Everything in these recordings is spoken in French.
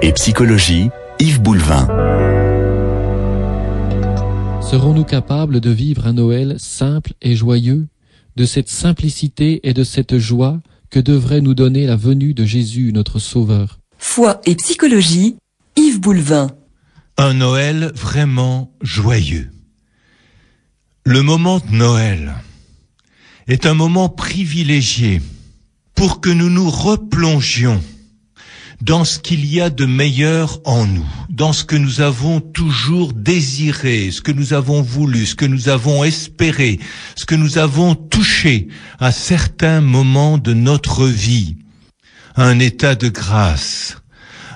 et psychologie, Yves Boulevin. Serons-nous capables de vivre un Noël simple et joyeux, de cette simplicité et de cette joie que devrait nous donner la venue de Jésus, notre Sauveur? Foi et psychologie, Yves Boulevin. Un Noël vraiment joyeux. Le moment de Noël est un moment privilégié pour que nous nous replongions dans ce qu'il y a de meilleur en nous, dans ce que nous avons toujours désiré, ce que nous avons voulu, ce que nous avons espéré, ce que nous avons touché à certains moments de notre vie. Un état de grâce,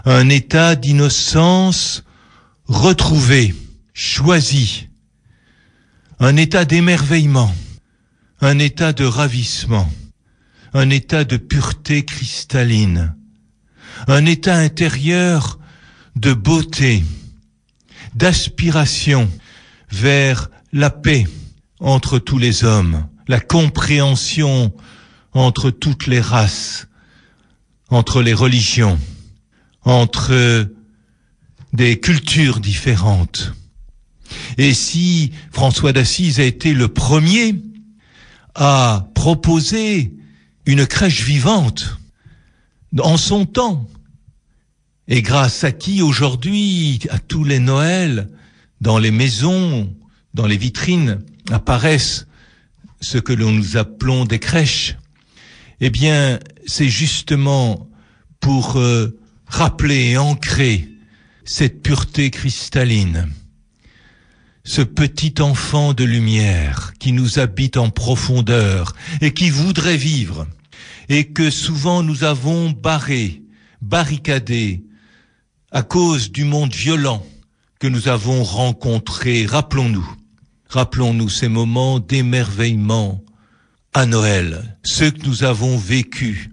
un état d'innocence retrouvé, choisi, un état d'émerveillement, un état de ravissement, un état de pureté cristalline, un état intérieur de beauté, d'aspiration vers la paix entre tous les hommes, la compréhension entre toutes les races, entre les religions, entre des cultures différentes. Et si François d'Assise a été le premier à proposer une crèche vivante en son temps, et grâce à qui aujourd'hui, à tous les Noëls, dans les maisons, dans les vitrines, apparaissent ce que nous appelons des crèches, eh bien, c'est justement pour rappeler et ancrer cette pureté cristalline, ce petit enfant de lumière qui nous habite en profondeur et qui voudrait vivre, et que souvent nous avons barricadé à cause du monde violent que nous avons rencontré. Rappelons-nous ces moments d'émerveillement à Noël, ceux que nous avons vécus,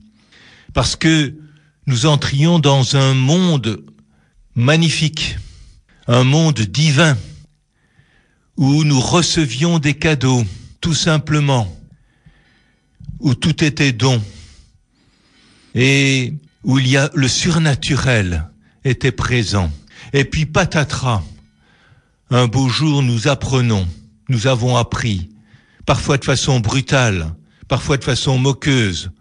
parce que nous entrions dans un monde magnifique, un monde divin, où nous recevions des cadeaux, tout simplement, où tout était don, et où il y a le surnaturel était présent. Et puis patatras, un beau jour nous avons appris, parfois de façon brutale, parfois de façon moqueuse,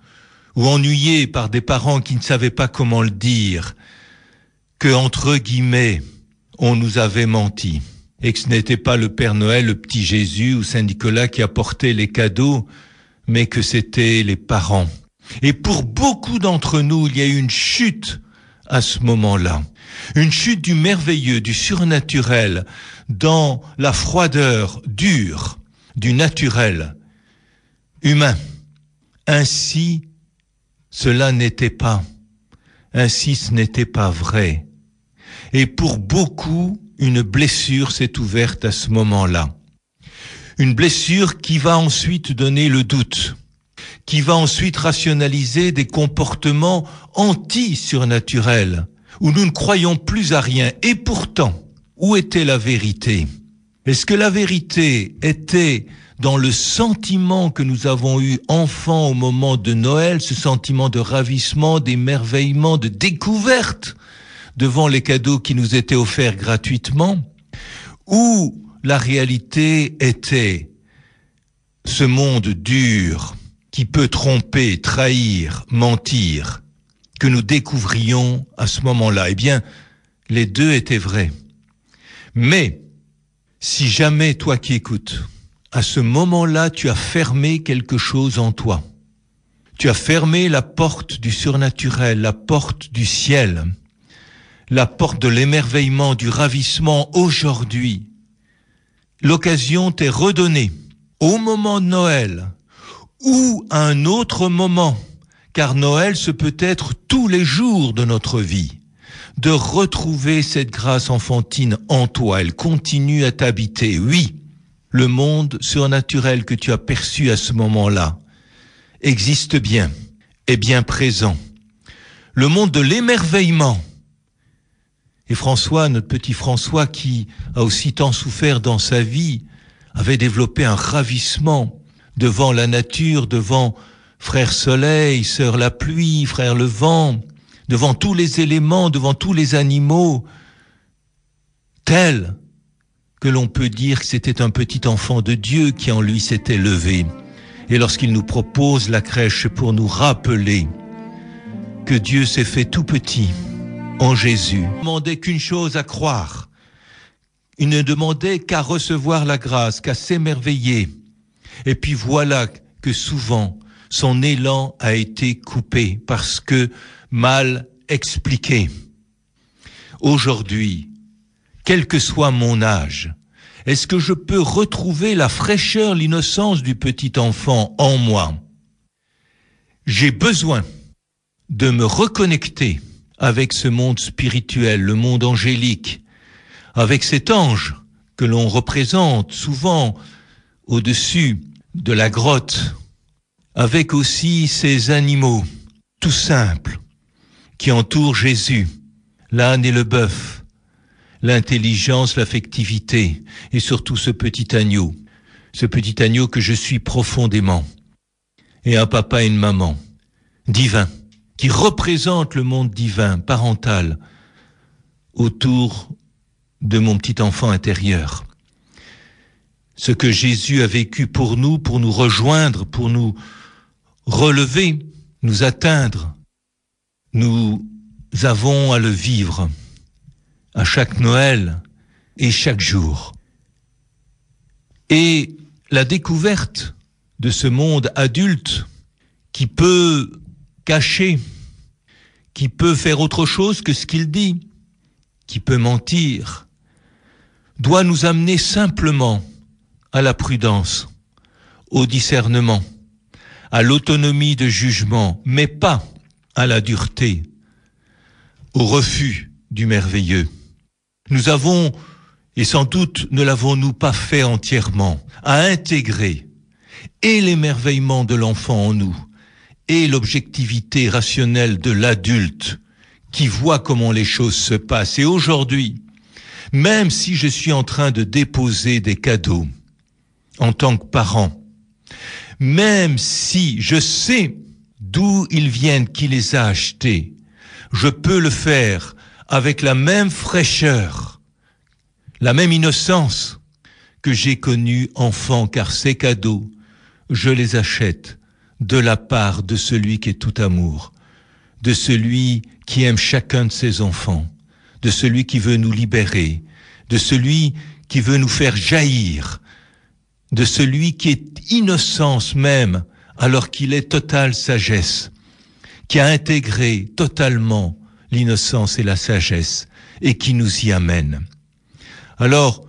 ou ennuyés par des parents qui ne savaient pas comment le dire, que, entre guillemets, on nous avait menti, et que ce n'était pas le Père Noël, le petit Jésus ou Saint Nicolas qui apportait les cadeaux, mais que c'était les parents. Et pour beaucoup d'entre nous, il y a eu une chute à ce moment-là, une chute du merveilleux, du surnaturel, dans la froideur dure du naturel humain. Ainsi, cela n'était pas. Ainsi, ce n'était pas vrai. Et pour beaucoup, une blessure s'est ouverte à ce moment-là. Une blessure qui va ensuite donner le doute, qui va ensuite rationaliser des comportements anti-surnaturels, où nous ne croyons plus à rien. Et pourtant, où était la vérité? Est-ce que la vérité était dans le sentiment que nous avons eu enfant au moment de Noël, ce sentiment de ravissement, d'émerveillement, de découverte devant les cadeaux qui nous étaient offerts gratuitement, ou la réalité était ce monde dur qui peut tromper, trahir, mentir, que nous découvrions à ce moment-là? Eh bien, les deux étaient vrais. Mais, si jamais, toi qui écoutes, à ce moment-là, tu as fermé quelque chose en toi, tu as fermé la porte du surnaturel, la porte du ciel, la porte de l'émerveillement, du ravissement aujourd'hui, l'occasion t'est redonnée au moment de Noël ou à un autre moment, car Noël, ce peut être tous les jours de notre vie, de retrouver cette grâce enfantine en toi. Elle continue à t'habiter. Oui, le monde surnaturel que tu as perçu à ce moment-là existe bien, est bien présent. Le monde de l'émerveillement. Et François, notre petit François, qui a aussi tant souffert dans sa vie, avait développé un ravissement devant la nature, devant Frère Soleil, Sœur la pluie, Frère le vent, devant tous les éléments, devant tous les animaux, tel que l'on peut dire que c'était un petit enfant de Dieu qui en lui s'était levé. Et lorsqu'il nous propose la crèche, c'est pour nous rappeler que Dieu s'est fait tout petit en Jésus. Il ne demandait qu'une chose à croire. Il ne demandait qu'à recevoir la grâce, qu'à s'émerveiller. Et puis voilà que souvent, son élan a été coupé parce que mal expliqué. Aujourd'hui, quel que soit mon âge, est-ce que je peux retrouver la fraîcheur, l'innocence du petit enfant en moi? J'ai besoin de me reconnecter avec ce monde spirituel, le monde angélique, avec cet ange que l'on représente souvent au-dessus de la grotte, avec aussi ces animaux tout simples qui entourent Jésus, l'âne et le bœuf, l'intelligence, l'affectivité et surtout ce petit agneau que je suis profondément, et un papa et une maman divins qui représentent le monde divin, parental, autour de mon petit enfant intérieur. Ce que Jésus a vécu pour nous rejoindre, pour nous relever, nous atteindre, nous avons à le vivre à chaque Noël et chaque jour. Et la découverte de ce monde adulte qui peut cacher, qui peut faire autre chose que ce qu'il dit, qui peut mentir, doit nous amener simplement à la prudence, au discernement, à l'autonomie de jugement, mais pas à la dureté, au refus du merveilleux. Nous avons, et sans doute ne l'avons-nous pas fait entièrement, à intégrer et l'émerveillement de l'enfant en nous, et l'objectivité rationnelle de l'adulte qui voit comment les choses se passent. Et aujourd'hui, même si je suis en train de déposer des cadeaux en tant que parent, même si je sais d'où ils viennent, qui les a achetés, je peux le faire avec la même fraîcheur, la même innocence que j'ai connue enfant, car ces cadeaux, je les achète de la part de celui qui est tout amour, de celui qui aime chacun de ses enfants, de celui qui veut nous libérer, de celui qui veut nous faire jaillir, de celui qui est innocence même, alors qu'il est totale sagesse, qui a intégré totalement l'innocence et la sagesse, et qui nous y amène. Alors,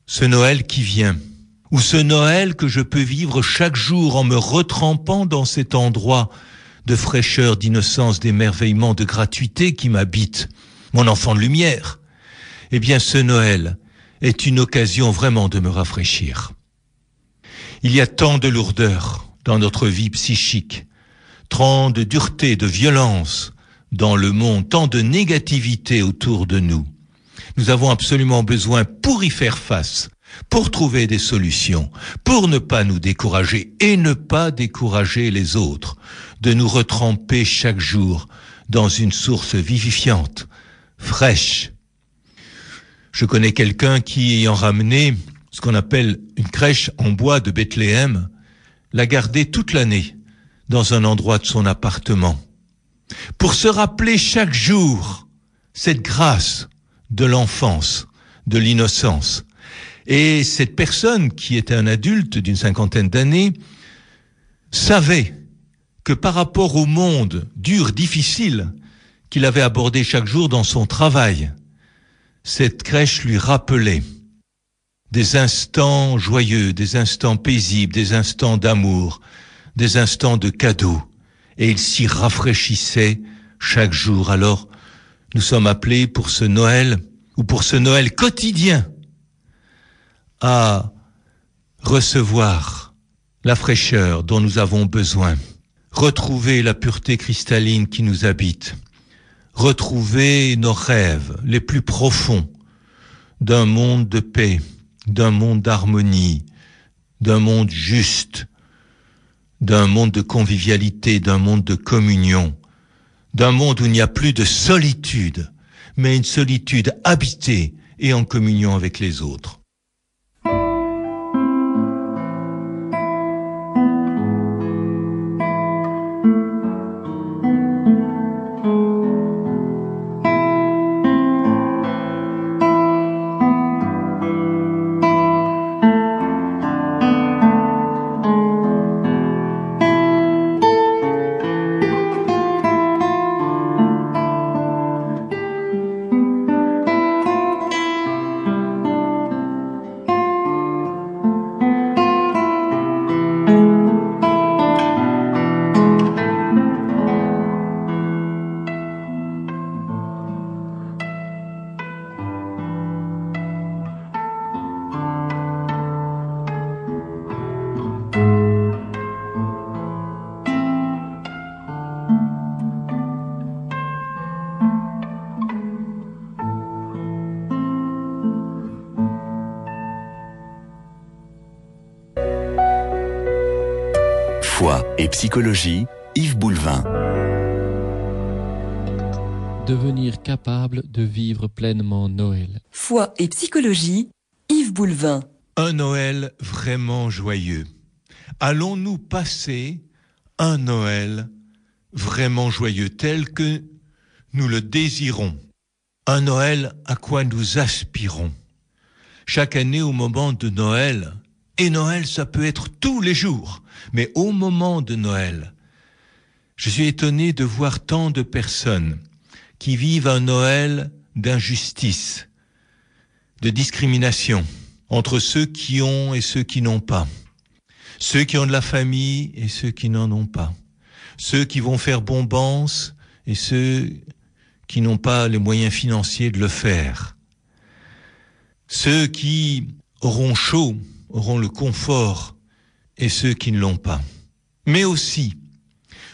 ce Noël qui vient, ou ce Noël que je peux vivre chaque jour en me retrempant dans cet endroit de fraîcheur, d'innocence, d'émerveillement, de gratuité qui m'habite, mon enfant de lumière, eh bien ce Noël est une occasion vraiment de me rafraîchir. Il y a tant de lourdeur dans notre vie psychique, tant de dureté, de violence dans le monde, tant de négativité autour de nous. Nous avons absolument besoin, pour y faire face, pour trouver des solutions, pour ne pas nous décourager et ne pas décourager les autres, de nous retremper chaque jour dans une source vivifiante, fraîche. Je connais quelqu'un qui, ayant ramené ce qu'on appelle une crèche en bois de Bethléem, l'a gardée toute l'année dans un endroit de son appartement, pour se rappeler chaque jour cette grâce de l'enfance, de l'innocence. Et cette personne, qui était un adulte d'une 50aine d'années, savait que par rapport au monde dur, difficile, qu'il avait abordé chaque jour dans son travail, cette crèche lui rappelait des instants joyeux, des instants paisibles, des instants d'amour, des instants de cadeaux. Et il s'y rafraîchissait chaque jour. Alors, nous sommes appelés pour ce Noël, ou pour ce Noël quotidien, à recevoir la fraîcheur dont nous avons besoin, retrouver la pureté cristalline qui nous habite, retrouver nos rêves les plus profonds d'un monde de paix, d'un monde d'harmonie, d'un monde juste, d'un monde de convivialité, d'un monde de communion, d'un monde où il n'y a plus de solitude, mais une solitude habitée et en communion avec les autres. Foi et psychologie, Yves Boulevin. Devenir capable de vivre pleinement Noël. Foi et psychologie, Yves Boulevin. Un Noël vraiment joyeux. Allons-nous passer un Noël vraiment joyeux tel que nous le désirons? Un Noël à quoi nous aspirons? Chaque année au moment de Noël, et Noël ça peut être tous les jours, mais au moment de Noël, je suis étonné de voir tant de personnes qui vivent un Noël d'injustice, de discrimination entre ceux qui ont et ceux qui n'ont pas, ceux qui ont de la famille et ceux qui n'en ont pas, ceux qui vont faire bombance et ceux qui n'ont pas les moyens financiers de le faire, ceux qui auront chaud, auront le confort et ceux qui ne l'ont pas, mais aussi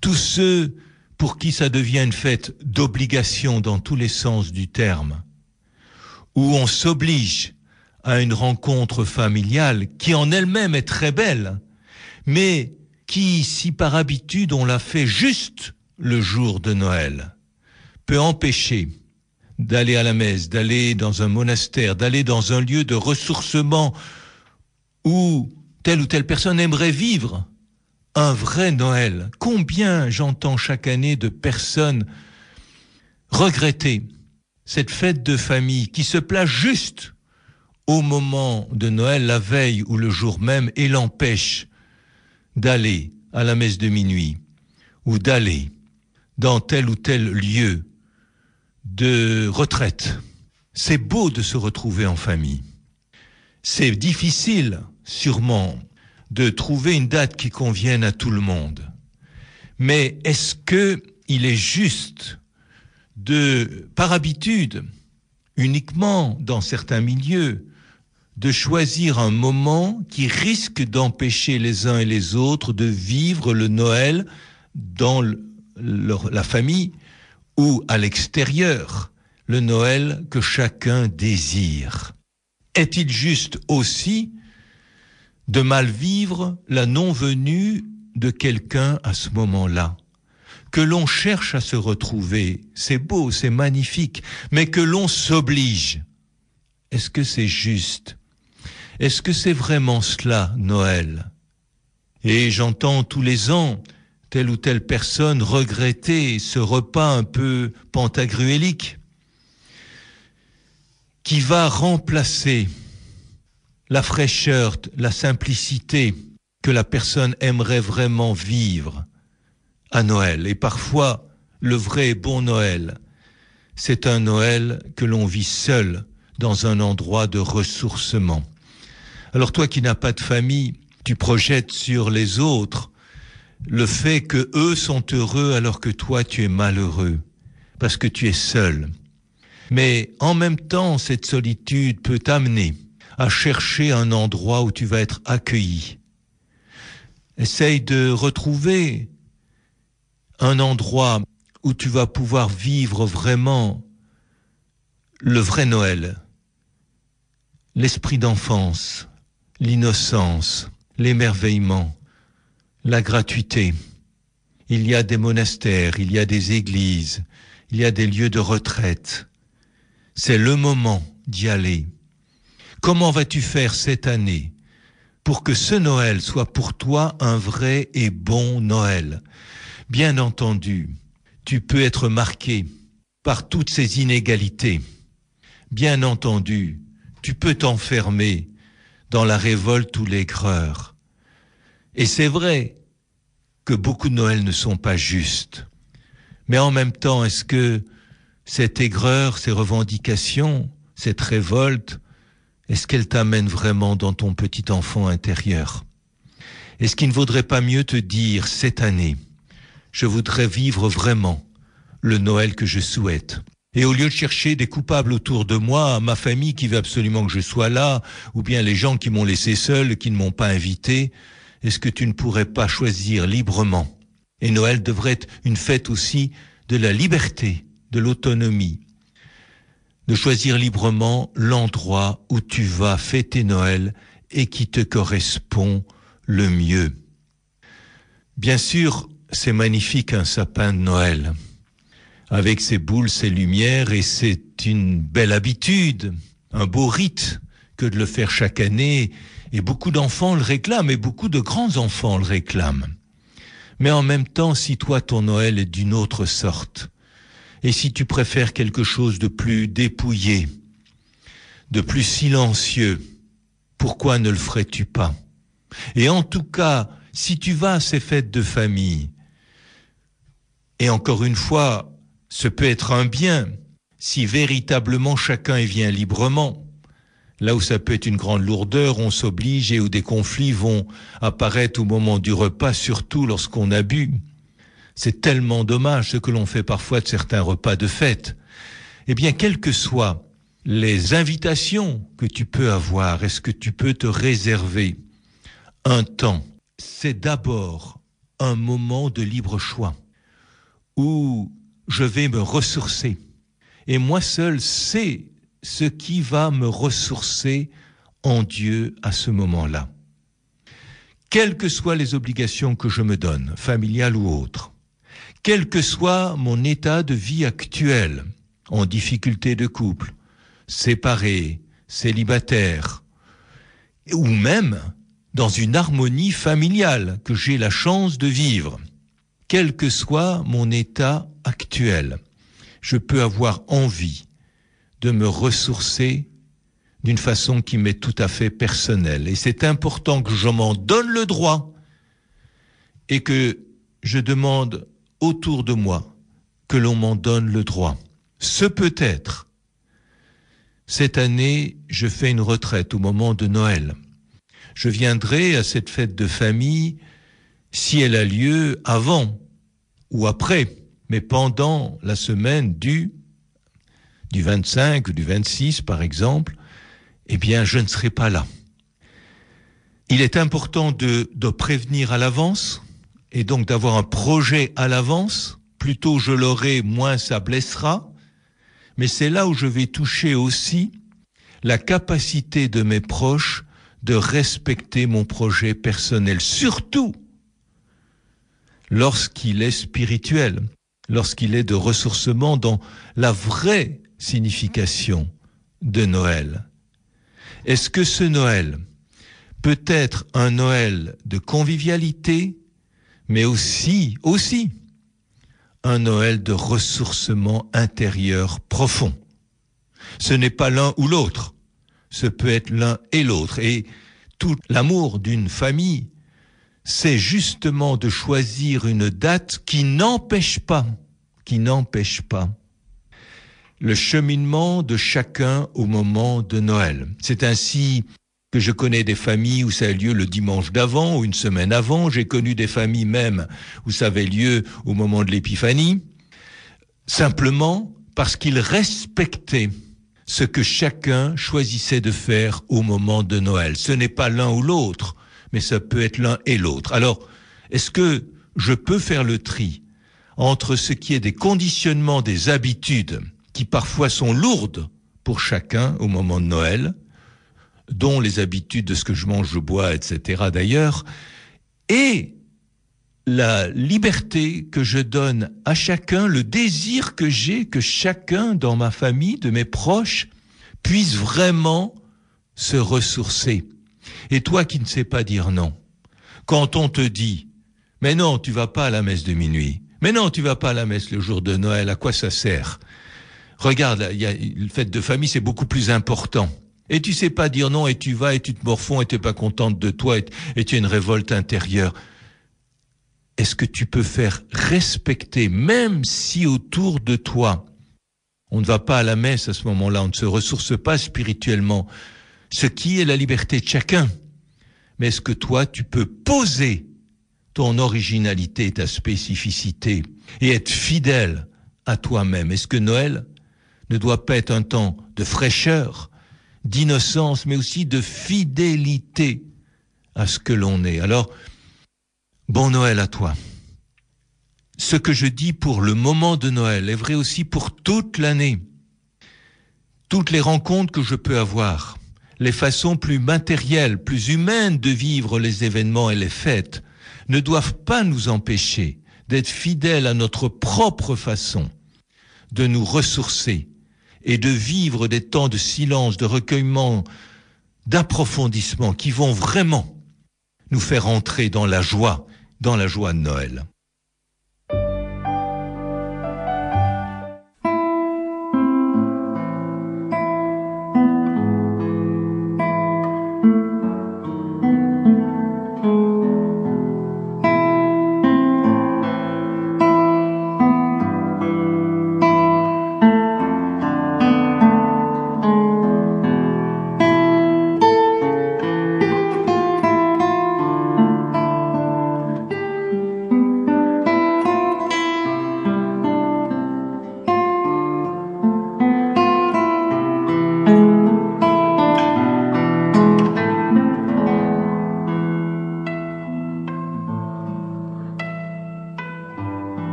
tous ceux pour qui ça devient une fête d'obligation dans tous les sens du terme, où on s'oblige à une rencontre familiale qui en elle-même est très belle, mais qui, si par habitude on l'a fait juste le jour de Noël, peut empêcher d'aller à la messe, d'aller dans un monastère, d'aller dans un lieu de ressourcement où telle ou telle personne aimerait vivre un vrai Noël. Combien j'entends chaque année de personnes regretter cette fête de famille qui se place juste au moment de Noël, la veille ou le jour même, et l'empêche d'aller à la messe de minuit ou d'aller dans tel ou tel lieu de retraite. C'est beau de se retrouver en famille. C'est difficile, sûrement, de trouver une date qui convienne à tout le monde. Mais est-ce que il est juste de, par habitude, uniquement dans certains milieux, de choisir un moment qui risque d'empêcher les uns et les autres de vivre le Noël dans la famille ou à l'extérieur, le Noël que chacun désire? Est-il juste aussi de mal vivre la non-venue de quelqu'un à ce moment-là? Que l'on cherche à se retrouver, c'est beau, c'est magnifique, mais que l'on s'oblige. Est-ce que c'est juste? Est-ce que c'est vraiment cela, Noël? Et j'entends tous les ans telle ou telle personne regretter ce repas un peu pantagruélique qui va remplacer la fraîcheur, la simplicité que la personne aimerait vraiment vivre à Noël. Et parfois, le vrai et bon Noël, c'est un Noël que l'on vit seul dans un endroit de ressourcement. Alors toi qui n'as pas de famille, tu projettes sur les autres le fait que eux sont heureux alors que toi tu es malheureux, parce que tu es seul. Mais en même temps, cette solitude peut t'amener à chercher un endroit où tu vas être accueilli. Essaye de retrouver un endroit où tu vas pouvoir vivre vraiment le vrai Noël, l'esprit d'enfance, l'innocence, l'émerveillement, la gratuité. Il y a des monastères, il y a des églises, il y a des lieux de retraite. C'est le moment d'y aller. Comment vas-tu faire cette année pour que ce Noël soit pour toi un vrai et bon Noël? Bien entendu, tu peux être marqué par toutes ces inégalités. Bien entendu, tu peux t'enfermer dans la révolte ou l'aigreur. Et c'est vrai que beaucoup de Noëls ne sont pas justes. Mais en même temps, est-ce que cette aigreur, ces revendications, cette révolte, est-ce qu'elle t'amène vraiment dans ton petit enfant intérieur? Est-ce qu'il ne vaudrait pas mieux te dire, cette année, je voudrais vivre vraiment le Noël que je souhaite? Et au lieu de chercher des coupables autour de moi, ma famille qui veut absolument que je sois là, ou bien les gens qui m'ont laissé seul, qui ne m'ont pas invité, est-ce que tu ne pourrais pas choisir librement? Et Noël devrait être une fête aussi de la liberté, de l'autonomie, de choisir librement l'endroit où tu vas fêter Noël et qui te correspond le mieux. Bien sûr, c'est magnifique un sapin de Noël, avec ses boules, ses lumières, et c'est une belle habitude, un beau rite que de le faire chaque année, et beaucoup d'enfants le réclament, et beaucoup de grands enfants le réclament. Mais en même temps, si toi ton Noël est d'une autre sorte, et si tu préfères quelque chose de plus dépouillé, de plus silencieux, pourquoi ne le ferais-tu pas? Et en tout cas, si tu vas à ces fêtes de famille, et encore une fois, ce peut être un bien, si véritablement chacun y vient librement. Là où ça peut être une grande lourdeur, on s'oblige, et où des conflits vont apparaître au moment du repas, surtout lorsqu'on a bu. C'est tellement dommage ce que l'on fait parfois de certains repas de fête. Eh bien, quelles que soient les invitations que tu peux avoir, est-ce que tu peux te réserver un temps? C'est d'abord un moment de libre choix où je vais me ressourcer. Et moi seul sais ce qui va me ressourcer en Dieu à ce moment-là. Quelles que soient les obligations que je me donne, familiales ou autres, quel que soit mon état de vie actuel, en difficulté de couple, séparé, célibataire, ou même dans une harmonie familiale que j'ai la chance de vivre, quel que soit mon état actuel, je peux avoir envie de me ressourcer d'une façon qui m'est tout à fait personnelle. Et c'est important que je m'en donne le droit et que je demande autour de moi que l'on m'en donne le droit. Ce peut être, cette année, je fais une retraite au moment de Noël. Je viendrai à cette fête de famille si elle a lieu avant ou après, mais pendant la semaine du 25 ou du 26 par exemple, eh bien je ne serai pas là. Il est important de prévenir à l'avance et donc d'avoir un projet à l'avance. Plus tôt je l'aurai, moins ça blessera. Mais c'est là où je vais toucher aussi la capacité de mes proches de respecter mon projet personnel, surtout lorsqu'il est spirituel, lorsqu'il est de ressourcement dans la vraie signification de Noël. Est-ce que ce Noël peut être un Noël de convivialité, mais aussi un Noël de ressourcement intérieur profond? Ce n'est pas l'un ou l'autre, ce peut être l'un et l'autre. Et tout l'amour d'une famille, c'est justement de choisir une date qui n'empêche pas le cheminement de chacun au moment de Noël. C'est ainsi que je connais des familles où ça a lieu le dimanche d'avant ou une semaine avant. J'ai connu des familles même où ça avait lieu au moment de l'Épiphanie, simplement parce qu'ils respectaient ce que chacun choisissait de faire au moment de Noël. Ce n'est pas l'un ou l'autre, mais ça peut être l'un et l'autre. Alors, est-ce que je peux faire le tri entre ce qui est des conditionnements, des habitudes, qui parfois sont lourdes pour chacun au moment de Noël, dont les habitudes de ce que je mange, je bois, etc. d'ailleurs, et la liberté que je donne à chacun, le désir que j'ai que chacun dans ma famille, de mes proches, puisse vraiment se ressourcer. Et toi qui ne sais pas dire non, quand on te dit « Mais non, tu vas pas à la messe de minuit. Mais non, tu vas pas à la messe le jour de Noël. À quoi ça sert ? Regarde, le fête de famille, c'est beaucoup plus important. Et tu sais pas dire non, et tu vas, et tu te morfonds, et tu n'es pas contente de toi, et tu as une révolte intérieure. Est-ce que tu peux faire respecter, même si autour de toi, on ne va pas à la messe à ce moment-là, on ne se ressource pas spirituellement, ce qui est la liberté de chacun. Mais est-ce que toi, tu peux poser ton originalité, ta spécificité, et être fidèle à toi-même? Est-ce que Noël ne doit pas être un temps de fraîcheur, d'innocence, mais aussi de fidélité à ce que l'on est? Alors, bon Noël à toi. Ce que je dis pour le moment de Noël est vrai aussi pour toute l'année. Toutes les rencontres que je peux avoir, les façons plus matérielles, plus humaines de vivre les événements et les fêtes, ne doivent pas nous empêcher d'être fidèles à notre propre façon de nous ressourcer et de vivre des temps de silence, de recueillement, d'approfondissement qui vont vraiment nous faire entrer dans la joie de Noël.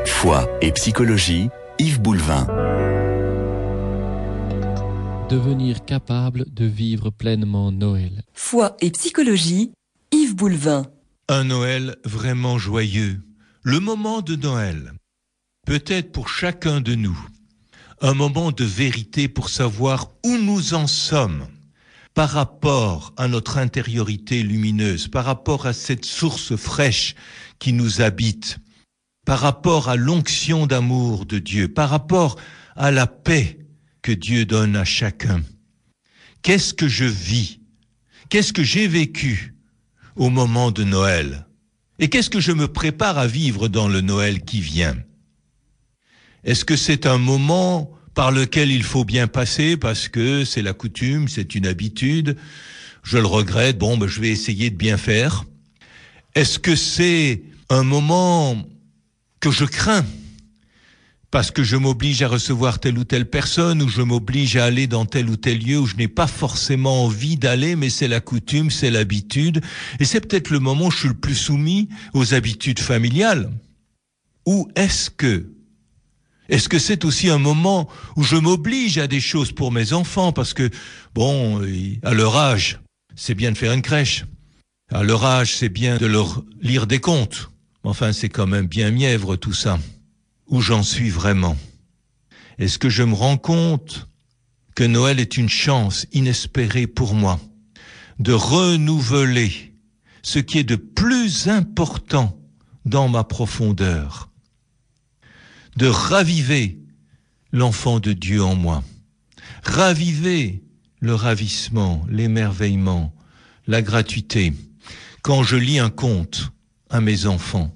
Foi et psychologie, Yves Boulvin. Devenir capable de vivre pleinement Noël. Foi et psychologie, Yves Boulvin. Un Noël vraiment joyeux, le moment de Noël, peut-être pour chacun de nous, un moment de vérité pour savoir où nous en sommes par rapport à notre intériorité lumineuse, par rapport à cette source fraîche qui nous habite, par rapport à l'onction d'amour de Dieu, par rapport à la paix que Dieu donne à chacun. Qu'est-ce que je vis? Qu'est-ce que j'ai vécu au moment de Noël? Et qu'est-ce que je me prépare à vivre dans le Noël qui vient? Est-ce que c'est un moment par lequel il faut bien passer parce que c'est la coutume, c'est une habitude? Je le regrette, je vais essayer de bien faire. Est-ce que c'est un moment que je crains parce que je m'oblige à recevoir telle ou telle personne, ou je m'oblige à aller dans tel ou tel lieu où je n'ai pas forcément envie d'aller, mais c'est la coutume, c'est l'habitude, et c'est peut-être le moment où je suis le plus soumis aux habitudes familiales? Ou est-ce que c'est aussi un moment où je m'oblige à des choses pour mes enfants, parce que, à leur âge, c'est bien de faire une crèche, à leur âge, c'est bien de leur lire des contes, enfin, c'est quand même bien mièvre tout ça. Où j'en suis vraiment? Est-ce que je me rends compte que Noël est une chance inespérée pour moi de renouveler ce qui est de plus important dans ma profondeur, de raviver l'enfant de Dieu en moi, raviver le ravissement, l'émerveillement, la gratuité, quand je lis un conte à mes enfants?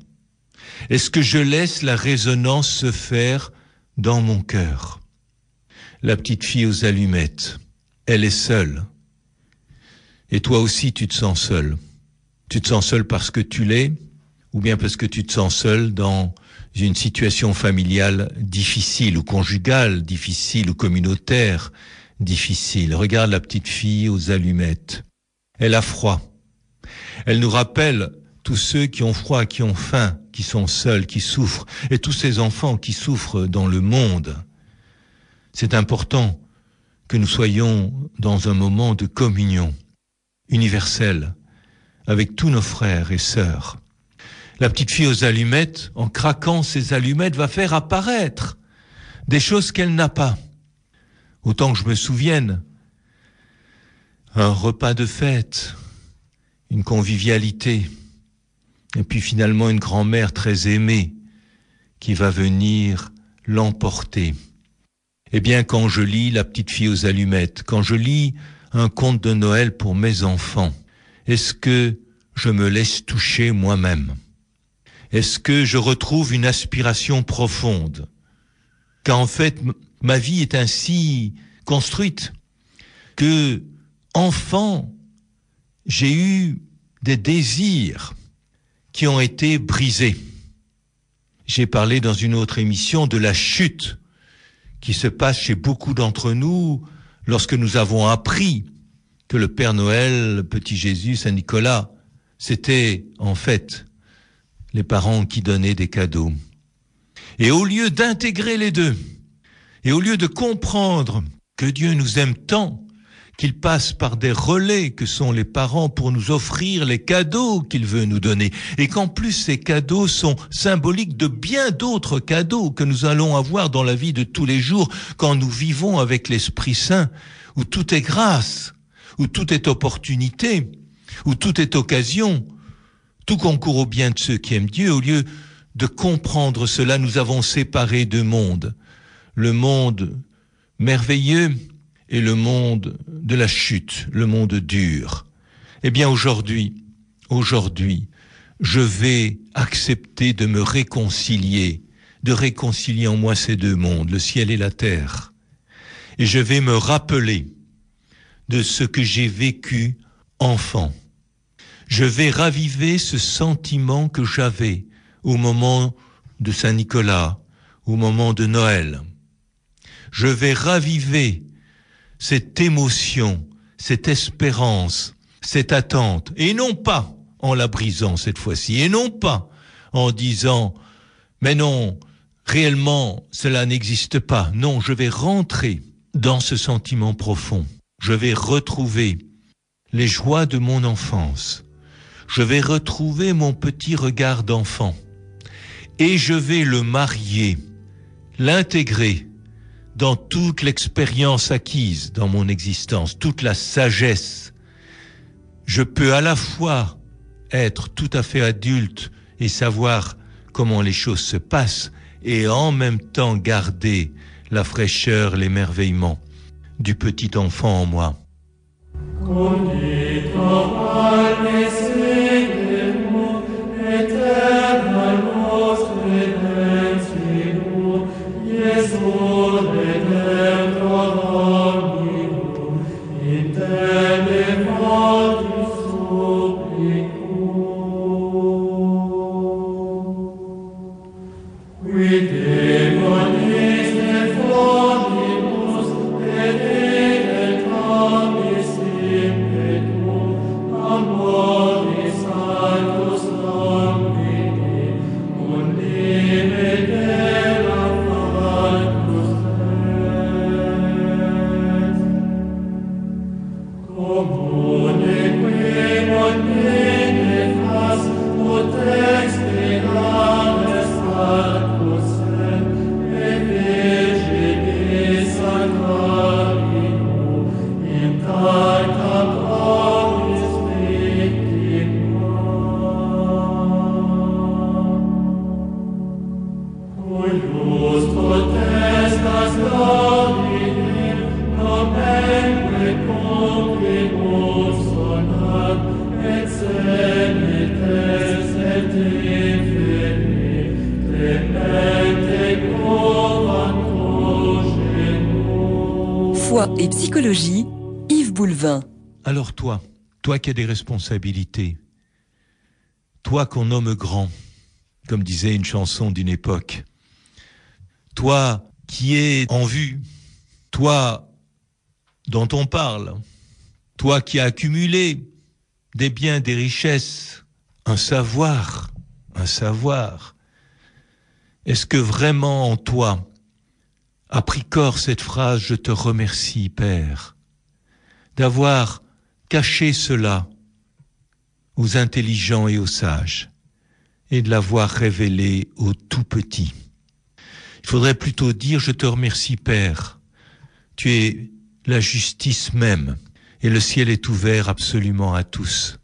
Est-ce que je laisse la résonance se faire dans mon cœur? La petite fille aux allumettes, elle est seule. Et toi aussi, tu te sens seul. Tu te sens seul parce que tu l'es, ou bien parce que tu te sens seul dans une situation familiale difficile, ou conjugale difficile, ou communautaire difficile. Regarde la petite fille aux allumettes. Elle a froid. Elle nous rappelle tous ceux qui ont froid, qui ont faim, qui sont seuls, qui souffrent, et tous ces enfants qui souffrent dans le monde. C'est important que nous soyons dans un moment de communion universelle avec tous nos frères et sœurs. La petite fille aux allumettes, en craquant ses allumettes, va faire apparaître des choses qu'elle n'a pas. Autant que je me souvienne, un repas de fête, une convivialité, et puis finalement une grand-mère très aimée qui va venir l'emporter. Eh bien, quand je lis La petite fille aux allumettes, quand je lis un conte de Noël pour mes enfants, est-ce que je me laisse toucher moi-même? Est-ce que je retrouve une aspiration profonde? Car en fait, ma vie est ainsi construite que, enfant, j'ai eu des désirs qui ont été brisés. J'ai parlé dans une autre émission de la chute qui se passe chez beaucoup d'entre nous lorsque nous avons appris que le Père Noël, le petit Jésus, Saint Nicolas, c'était en fait les parents qui donnaient des cadeaux. Et au lieu d'intégrer les deux, et au lieu de comprendre que Dieu nous aime tant, qu'il passe par des relais que sont les parents pour nous offrir les cadeaux qu'il veut nous donner, et qu'en plus ces cadeaux sont symboliques de bien d'autres cadeaux que nous allons avoir dans la vie de tous les jours quand nous vivons avec l'Esprit Saint, où tout est grâce, où tout est opportunité, où tout est occasion, tout concourt au bien de ceux qui aiment Dieu. Au lieu de comprendre cela, nous avons séparé deux mondes, le monde merveilleux et le monde de la chute, le monde dur. Eh bien aujourd'hui, je vais accepter de me réconcilier, de réconcilier en moi ces deux mondes, le ciel et la terre. Et je vais me rappeler de ce que j'ai vécu enfant. Je vais raviver ce sentiment que j'avais au moment de Saint-Nicolas, au moment de Noël. Je vais raviver cette émotion, cette espérance, cette attente, et non pas en la brisant cette fois-ci, et non pas en disant « mais non, réellement, cela n'existe pas ». Non, je vais rentrer dans ce sentiment profond. Je vais retrouver les joies de mon enfance. Je vais retrouver mon petit regard d'enfant. Et je vais le marier, l'intégrer dans toute l'expérience acquise dans mon existence, toute la sagesse. Je peux à la fois être tout à fait adulte et savoir comment les choses se passent et en même temps garder la fraîcheur, l'émerveillement du petit enfant en moi. Foi et psychologie, Yves Boulevin. Alors toi qui as des responsabilités, toi qu'on nomme grand, comme disait une chanson d'une époque, toi qui es en vue, toi dont on parle, toi qui as accumulé des biens, des richesses, un savoir, est-ce que vraiment en toi a pris corps cette phrase « Je te remercie, Père », d'avoir caché cela aux intelligents et aux sages, et de l'avoir révélé aux tout petits. Il faudrait plutôt dire « Je te remercie, Père ». Tu es la justice même, et le ciel est ouvert absolument à tous.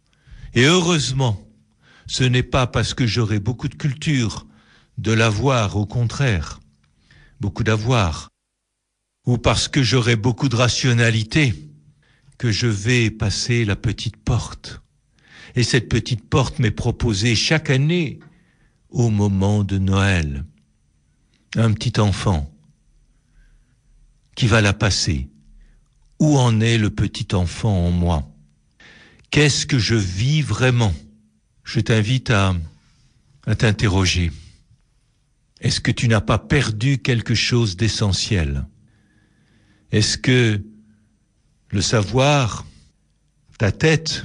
Et heureusement, ce n'est pas parce que j'aurai beaucoup de culture, de l'avoir, au contraire, beaucoup d'avoir, ou parce que j'aurai beaucoup de rationalité, que je vais passer la petite porte. Et cette petite porte m'est proposée chaque année au moment de Noël. Un petit enfant qui va la passer. Où en est le petit enfant en moi? Qu'est-ce que je vis vraiment? Je t'invite à t'interroger. Est-ce que tu n'as pas perdu quelque chose d'essentiel? Est-ce que le savoir, ta tête,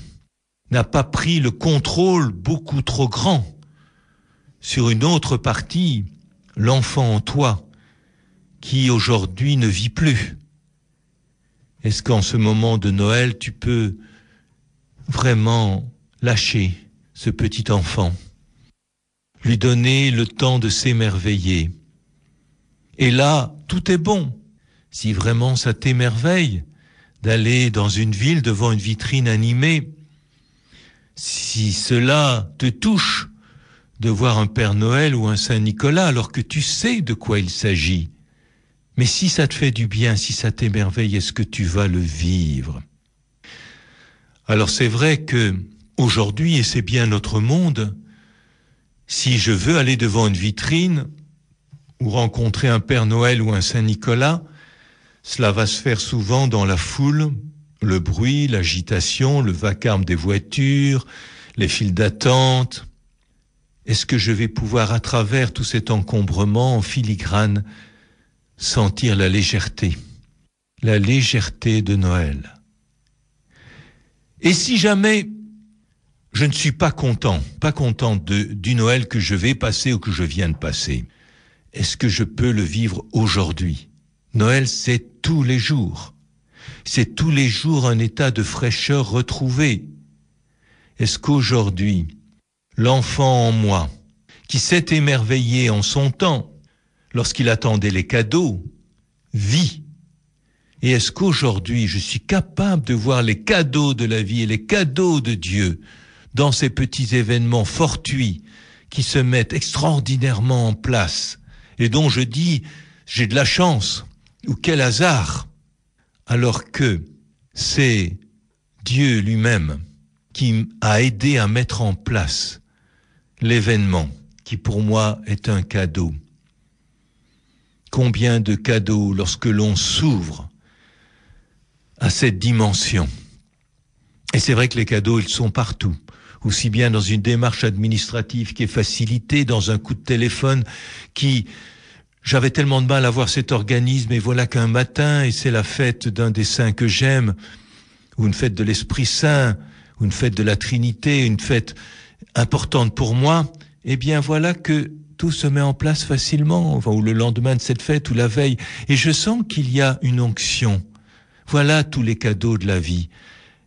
n'a pas pris le contrôle beaucoup trop grand sur une autre partie, l'enfant en toi, qui aujourd'hui ne vit plus? Est-ce qu'en ce moment de Noël, tu peux vraiment lâcher ce petit enfant, lui donner le temps de s'émerveiller? Et là, tout est bon. Si vraiment ça t'émerveille d'aller dans une ville devant une vitrine animée, si cela te touche de voir un Père Noël ou un Saint Nicolas alors que tu sais de quoi il s'agit, mais si ça te fait du bien, si ça t'émerveille, est-ce que tu vas le vivre? Alors c'est vrai que aujourd'hui, et c'est bien notre monde, si je veux aller devant une vitrine ou rencontrer un Père Noël ou un Saint Nicolas, cela va se faire souvent dans la foule, le bruit, l'agitation, le vacarme des voitures, les files d'attente. Est-ce que je vais pouvoir, à travers tout cet encombrement en filigrane, sentir la légèreté de Noël? Et si jamais je ne suis pas content du Noël que je vais passer ou que je viens de passer, est-ce que je peux le vivre aujourd'hui? Noël, c'est tous les jours. C'est tous les jours un état de fraîcheur retrouvé. Est-ce qu'aujourd'hui, l'enfant en moi, qui s'est émerveillé en son temps, lorsqu'il attendait les cadeaux, vit? Et est-ce qu'aujourd'hui, je suis capable de voir les cadeaux de la vie et les cadeaux de Dieu dans ces petits événements fortuits qui se mettent extraordinairement en place et dont je dis, j'ai de la chance, ou quel hasard, alors que c'est Dieu lui-même qui a aidé à mettre en place l'événement qui pour moi est un cadeau. Combien de cadeaux lorsque l'on s'ouvre à cette dimension. Et c'est vrai que les cadeaux, ils sont partout. Aussi bien dans une démarche administrative qui est facilitée, dans un coup de téléphone qui... J'avais tellement de mal à voir cet organisme et voilà qu'un matin, et c'est la fête d'un des saints que j'aime, ou une fête de l'Esprit Saint, ou une fête de la Trinité, une fête importante pour moi, eh bien voilà que tout se met en place facilement, enfin, ou le lendemain de cette fête, ou la veille, et je sens qu'il y a une onction. Voilà tous les cadeaux de la vie.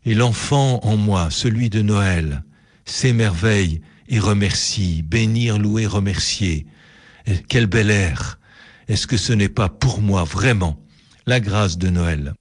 Et l'enfant en moi, celui de Noël, s'émerveille et remercie, bénir, louer, remercier. Et quel bel air! Est-ce que ce n'est pas pour moi vraiment la grâce de Noël?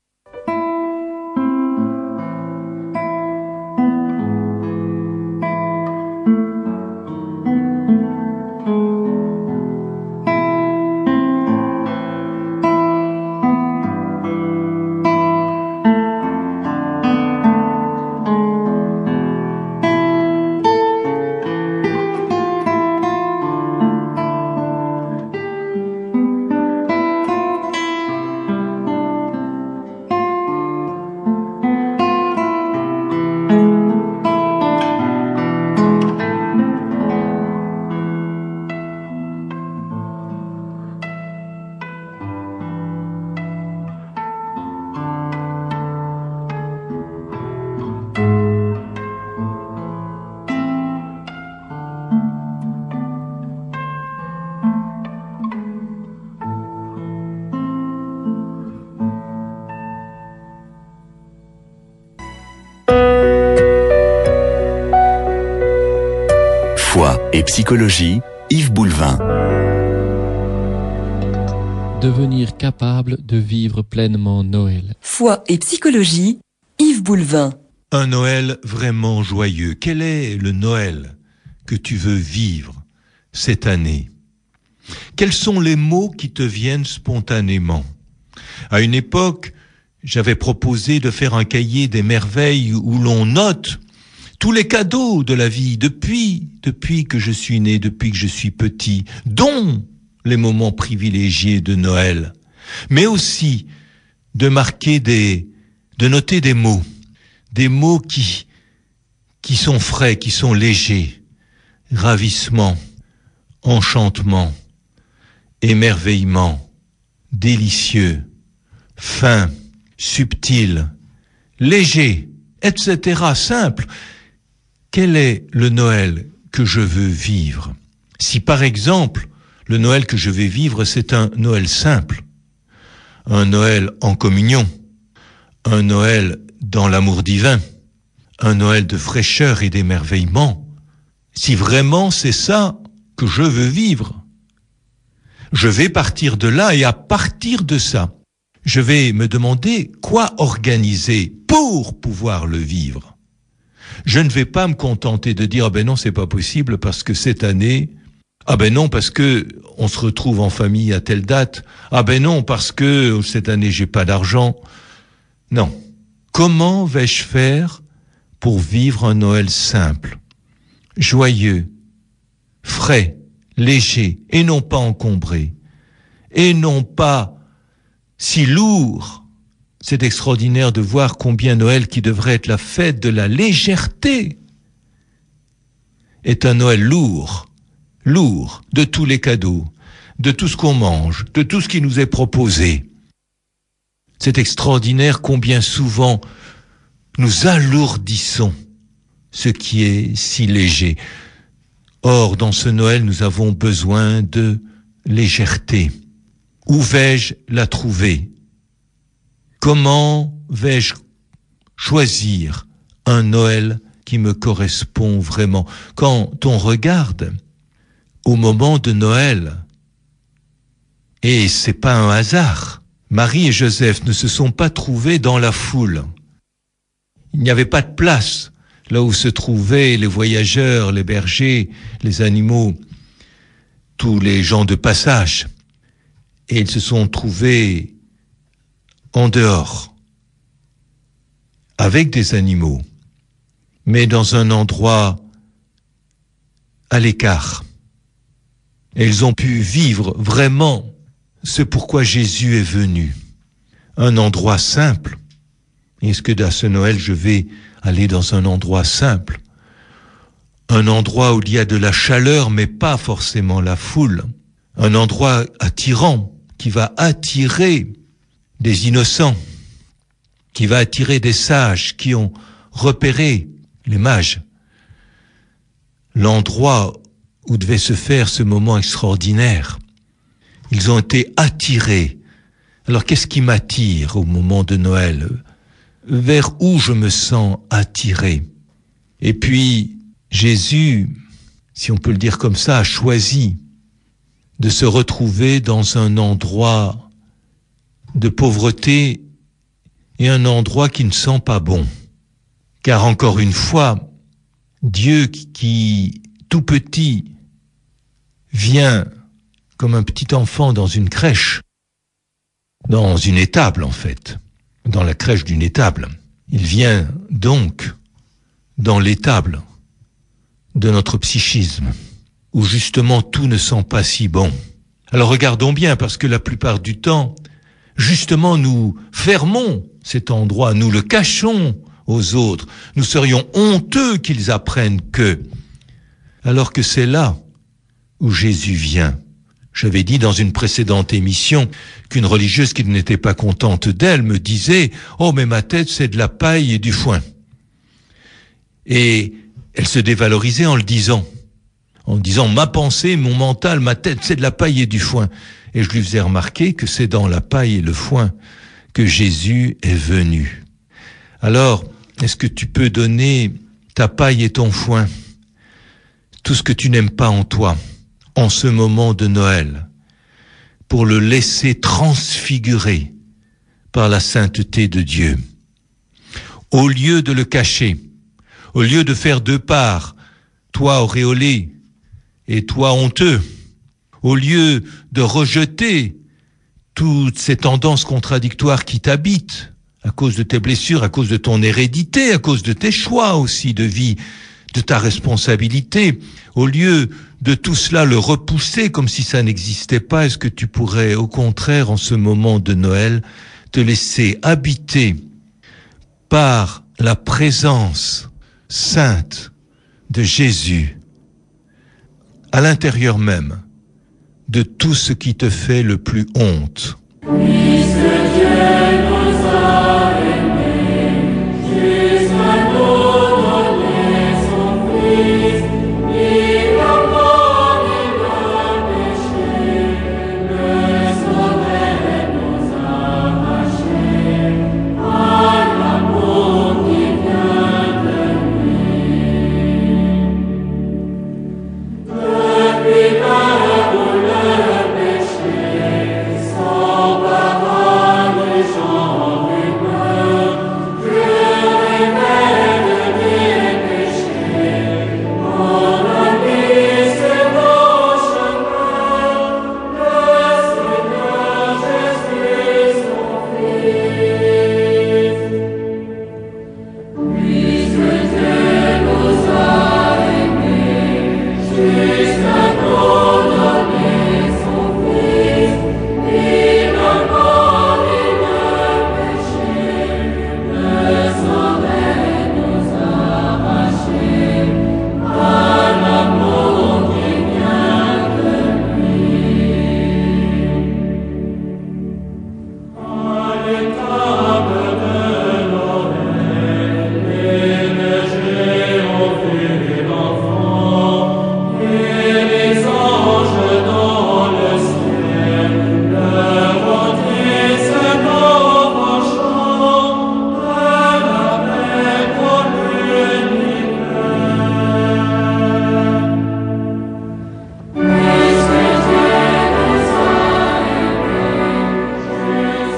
Foi et psychologie, Yves Boulevin. Devenir capable de vivre pleinement Noël. Foi et psychologie, Yves Boulevin. Un Noël vraiment joyeux. Quel est le Noël que tu veux vivre cette année? Quels sont les mots qui te viennent spontanément? À une époque, j'avais proposé de faire un cahier des merveilles où l'on note tous les cadeaux de la vie depuis que je suis né, depuis que je suis petit, dont les moments privilégiés de Noël, mais aussi de noter des mots qui sont frais, qui sont légers, ravissement, enchantement, émerveillement, délicieux, fin, subtil, léger, etc., simple. Quel est le Noël que je veux vivre? Si par exemple, le Noël que je vais vivre, c'est un Noël simple, un Noël en communion, un Noël dans l'amour divin, un Noël de fraîcheur et d'émerveillement, si vraiment c'est ça que je veux vivre, je vais partir de là et à partir de ça, je vais me demander quoi organiser pour pouvoir le vivre. Je ne vais pas me contenter de dire « Ah ben non, c'est pas possible parce que cette année, ah ben non, parce que on se retrouve en famille à telle date, ah ben non, parce que cette année, j'ai pas d'argent. » Non. Comment vais-je faire pour vivre un Noël simple, joyeux, frais, léger, et non pas encombré, et non pas si lourd? C'est extraordinaire de voir combien Noël, qui devrait être la fête de la légèreté, est un Noël lourd de tous les cadeaux, de tout ce qu'on mange, de tout ce qui nous est proposé. C'est extraordinaire combien souvent nous alourdissons ce qui est si léger. Or, dans ce Noël, nous avons besoin de légèreté. Où vais-je la trouver? Comment vais-je choisir un Noël qui me correspond vraiment? Quand on regarde au moment de Noël, et c'est pas un hasard, Marie et Joseph ne se sont pas trouvés dans la foule. Il n'y avait pas de place là où se trouvaient les voyageurs, les bergers, les animaux, tous les gens de passage. Et ils se sont trouvés en dehors, avec des animaux, mais dans un endroit à l'écart. Et ils ont pu vivre vraiment ce pourquoi Jésus est venu. Un endroit simple. Est-ce que dans ce Noël, je vais aller dans un endroit simple? Un endroit où il y a de la chaleur, mais pas forcément la foule. Un endroit attirant, qui va attirer des innocents, qui va attirer des sages qui ont repéré les mages. L'endroit où devait se faire ce moment extraordinaire. Ils ont été attirés. Alors qu'est-ce qui m'attire au moment de Noël? Vers où je me sens attiré? Et puis, Jésus, si on peut le dire comme ça, a choisi de se retrouver dans un endroit de pauvreté et un endroit qui ne sent pas bon. Car encore une fois, Dieu qui tout petit vient comme un petit enfant dans une crèche, dans une étable en fait, dans la crèche d'une étable. Il vient donc dans l'étable de notre psychisme, où justement tout ne sent pas si bon. Alors regardons bien, parce que la plupart du temps, justement nous fermons cet endroit, nous le cachons aux autres. Nous serions honteux qu'ils apprennent que, alors que c'est là où Jésus vient. J'avais dit dans une précédente émission qu'une religieuse qui n'était pas contente d'elle me disait « Oh, mais ma tête, c'est de la paille et du foin ». Et elle se dévalorisait en le disant. En disant « Ma pensée, mon mental, ma tête, c'est de la paille et du foin ». Et je lui faisais remarquer que c'est dans la paille et le foin que Jésus est venu. Alors, Est-ce que tu peux donner ta paille et ton foin, tout ce que tu n'aimes pas en toi, en ce moment de Noël, pour le laisser transfigurer par la sainteté de Dieu. Au lieu de le cacher, au lieu de faire deux parts, toi auréolé et toi honteux, au lieu de rejeter toutes ces tendances contradictoires qui t'habitent, à cause de tes blessures, à cause de ton hérédité, à cause de tes choix aussi de vie, de ta responsabilité, au lieu de tout cela le repousser comme si ça n'existait pas, est-ce que tu pourrais au contraire en ce moment de Noël te laisser habiter par la présence sainte de Jésus à l'intérieur même de tout ce qui te fait le plus honte.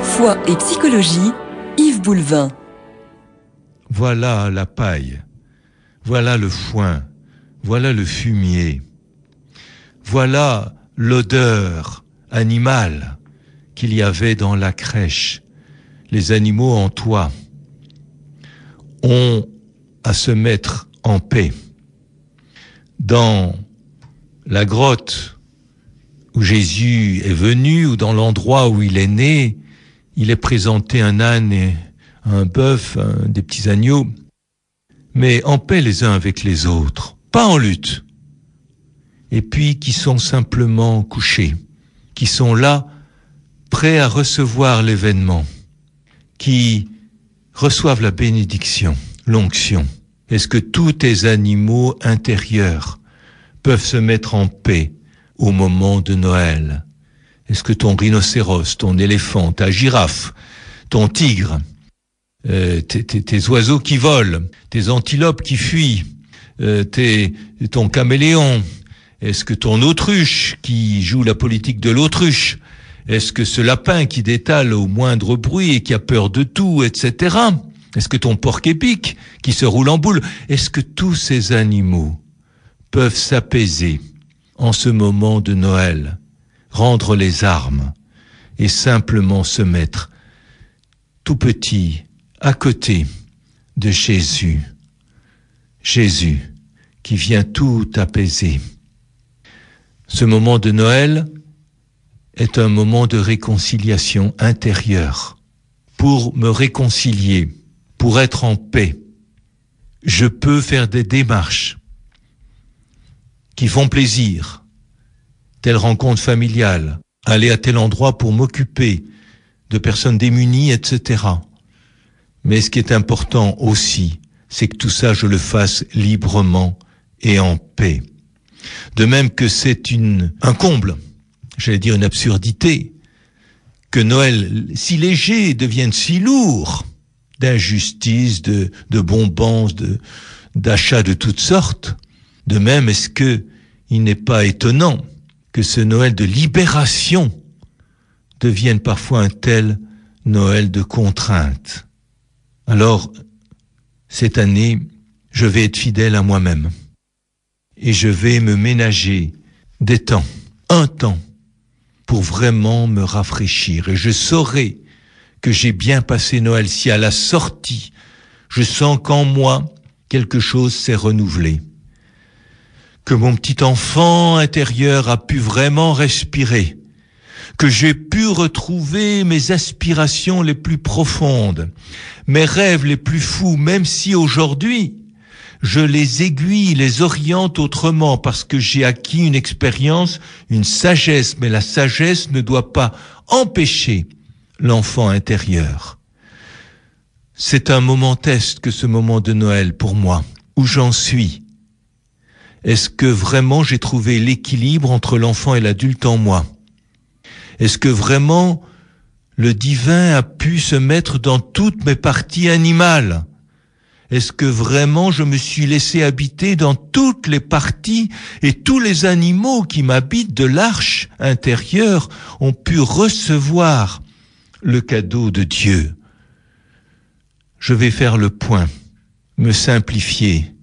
Foi et psychologie, Yves Boulevin. Voilà la paille, voilà le foin, voilà le fumier, voilà l'odeur animale qu'il y avait dans la crèche. Les animaux en toi ont à se mettre en paix. Dans la grotte où Jésus est venu, ou dans l'endroit où il est né, il est présenté un âne et un bœuf, des petits agneaux, mais en paix les uns avec les autres, pas en lutte. Et puis qui sont simplement couchés, qui sont là, prêts à recevoir l'événement, qui reçoivent la bénédiction, l'onction. Est-ce que tous tes animaux intérieurs peuvent se mettre en paix au moment de Noël? Est-ce que ton rhinocéros, ton éléphant, ta girafe, ton tigre, tes oiseaux qui volent, tes antilopes qui fuient, ton caméléon, est-ce que ton autruche qui joue la politique de l'autruche, est-ce que ce lapin qui détale au moindre bruit et qui a peur de tout, etc. Est-ce que ton porc-épic qui se roule en boule, est-ce que tous ces animaux peuvent s'apaiser en ce moment de Noël, rendre les armes et simplement se mettre tout petit à côté de Jésus. Jésus qui vient tout apaiser. Ce moment de Noël est un moment de réconciliation intérieure. Pour me réconcilier, pour être en paix, je peux faire des démarches qui font plaisir, telle rencontre familiale, aller à tel endroit pour m'occuper de personnes démunies, etc. Mais ce qui est important aussi, c'est que tout ça, je le fasse librement et en paix. De même que c'est un comble, j'allais dire une absurdité, que Noël si léger devienne si lourd d'injustices, de bonbons, d'achats de toutes sortes. De même, est-ce que il n'est pas étonnant que ce Noël de libération devienne parfois un tel Noël de contrainte? Alors, cette année, je vais être fidèle à moi-même et je vais me ménager des temps, un temps, pour vraiment me rafraîchir. Et je saurai que j'ai bien passé Noël si à la sortie, je sens qu'en moi, quelque chose s'est renouvelé. Que mon petit enfant intérieur a pu vraiment respirer. Que j'ai pu retrouver mes aspirations les plus profondes, mes rêves les plus fous, même si aujourd'hui, je les aiguille, les oriente autrement, parce que j'ai acquis une expérience, une sagesse, mais la sagesse ne doit pas empêcher l'enfant intérieur. C'est un moment test que ce moment de Noël pour moi. Où j'en suis? Est-ce que vraiment j'ai trouvé l'équilibre entre l'enfant et l'adulte en moi? Est-ce que vraiment le divin a pu se mettre dans toutes mes parties animales? Est-ce que vraiment je me suis laissé habiter dans toutes les parties et tous les animaux qui m'habitent de l'arche intérieure ont pu recevoir le cadeau de Dieu? Je vais faire le point, me simplifier,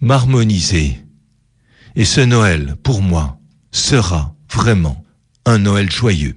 m'harmoniser. Et ce Noël, pour moi, sera vraiment un Noël joyeux.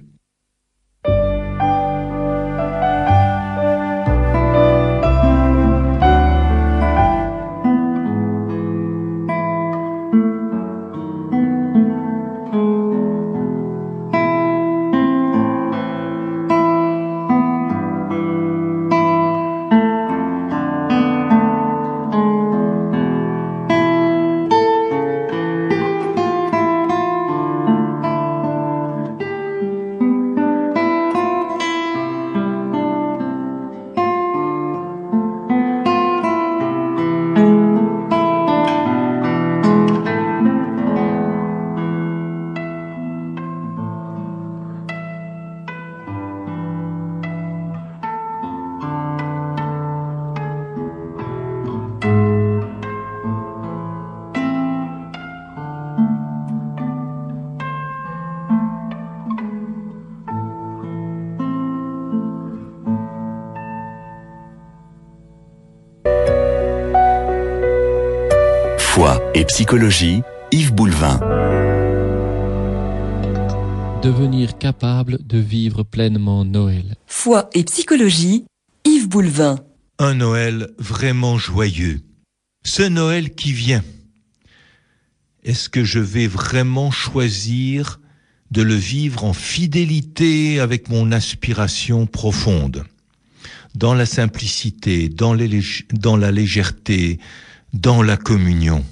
Foi et psychologie, Yves Boulevin. Devenir capable de vivre pleinement Noël. Foi et psychologie, Yves Boulevin. Un Noël vraiment joyeux. Ce Noël qui vient, est-ce que je vais vraiment choisir de le vivre en fidélité avec mon aspiration profonde, dans la simplicité, dans la légèreté, dans la communion?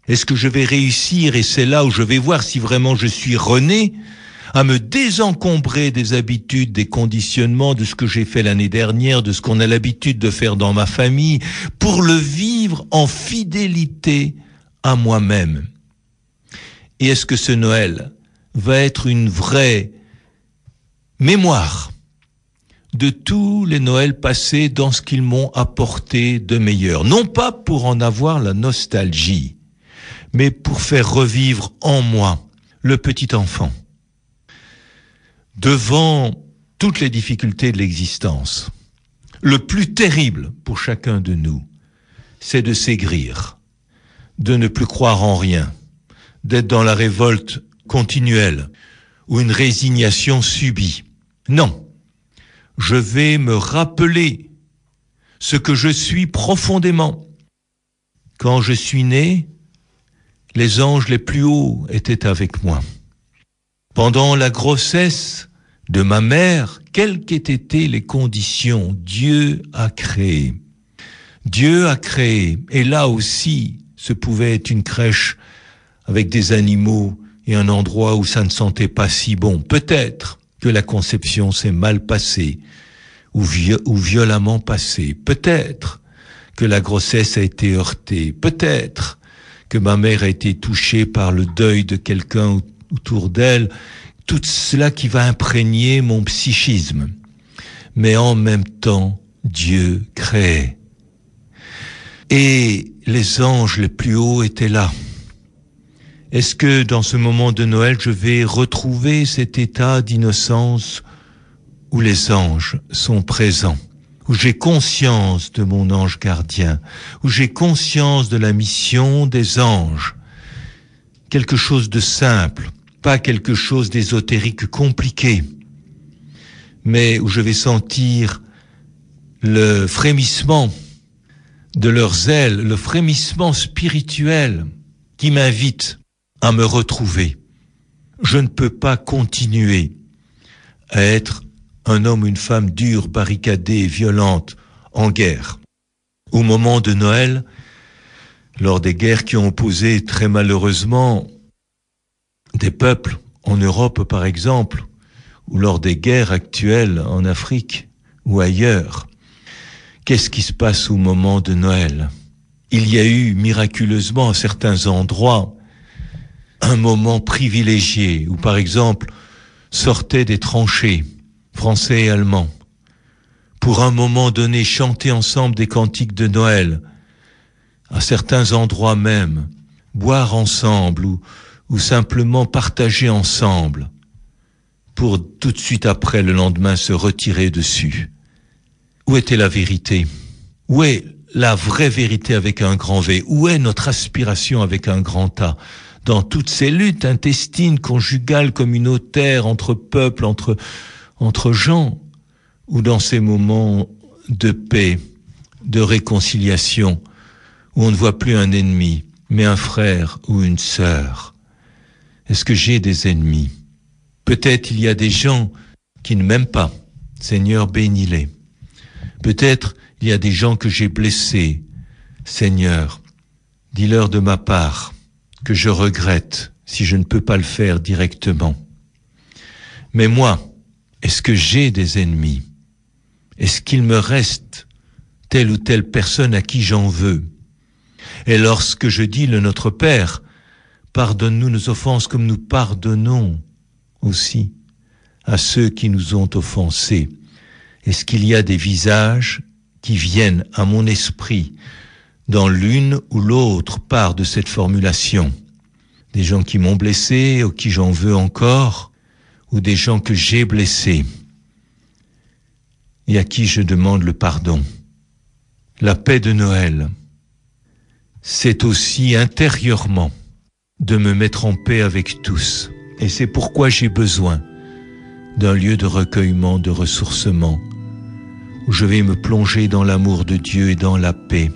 Est-ce que je vais réussir, et c'est là où je vais voir si vraiment je suis rené, à me désencombrer des habitudes, des conditionnements, de ce que j'ai fait l'année dernière, de ce qu'on a l'habitude de faire dans ma famille, pour le vivre en fidélité à moi-même? Et est-ce que ce Noël va être une vraie mémoire de tous les Noëls passés dans ce qu'ils m'ont apporté de meilleur? Non pas pour en avoir la nostalgie, mais pour faire revivre en moi le petit enfant. Devant toutes les difficultés de l'existence, le plus terrible pour chacun de nous, c'est de s'aigrir, de ne plus croire en rien, d'être dans la révolte continuelle ou une résignation subie. Non, je vais me rappeler ce que je suis profondément. Quand je suis né, les anges les plus hauts étaient avec moi. Pendant la grossesse de ma mère, quelles qu'aient été les conditions, Dieu a créé. Dieu a créé, et là aussi, ce pouvait être une crèche avec des animaux et un endroit où ça ne sentait pas si bon. Peut-être que la conception s'est mal passée ou violemment passée. Peut-être que la grossesse a été heurtée. Peut-être que ma mère a été touchée par le deuil de quelqu'un autour d'elle. Tout cela qui va imprégner mon psychisme. Mais en même temps, Dieu créait. Et les anges les plus hauts étaient là. Est-ce que dans ce moment de Noël, je vais retrouver cet état d'innocence où les anges sont présents, où j'ai conscience de mon ange gardien, où j'ai conscience de la mission des anges? Quelque chose de simple, pas quelque chose d'ésotérique compliqué, mais où je vais sentir le frémissement de leurs ailes, le frémissement spirituel qui m'invite à me retrouver. Je ne peux pas continuer à être un homme ou une femme dure, barricadée, violente, en guerre. Au moment de Noël, lors des guerres qui ont opposé très malheureusement des peuples en Europe par exemple, ou lors des guerres actuelles en Afrique ou ailleurs, qu'est-ce qui se passe au moment de Noël? Il y a eu miraculeusement à certains endroits un moment privilégié où par exemple sortaient des tranchées, français et allemands, pour un moment donné chanter ensemble des cantiques de Noël, à certains endroits même, boire ensemble ou simplement partager ensemble, pour tout de suite après, le lendemain, se retirer dessus. Où était la vérité? Où est la vraie vérité avec un grand V? Où est notre aspiration avec un grand A? Dans toutes ces luttes intestines, conjugales, communautaires, entre peuples, entre gens, ou dans ces moments de paix, de réconciliation, où on ne voit plus un ennemi, mais un frère ou une sœur. Est-ce que j'ai des ennemis? Peut-être il y a des gens qui ne m'aiment pas. Seigneur, bénis-les. Peut-être il y a des gens que j'ai blessés. Seigneur, dis-leur de ma part que je regrette si je ne peux pas le faire directement. Mais moi, est-ce que j'ai des ennemis? Est-ce qu'il me reste telle ou telle personne à qui j'en veux? Et lorsque je dis le Notre Père, pardonne-nous nos offenses comme nous pardonnons aussi à ceux qui nous ont offensés, est-ce qu'il y a des visages qui viennent à mon esprit dans l'une ou l'autre part de cette formulation? Des gens qui m'ont blessé, ou qui j'en veux encore, ou des gens que j'ai blessés et à qui je demande le pardon. La paix de Noël, c'est aussi intérieurement de me mettre en paix avec tous. Et c'est pourquoi j'ai besoin d'un lieu de recueillement, de ressourcement, où je vais me plonger dans l'amour de Dieu et dans la paix,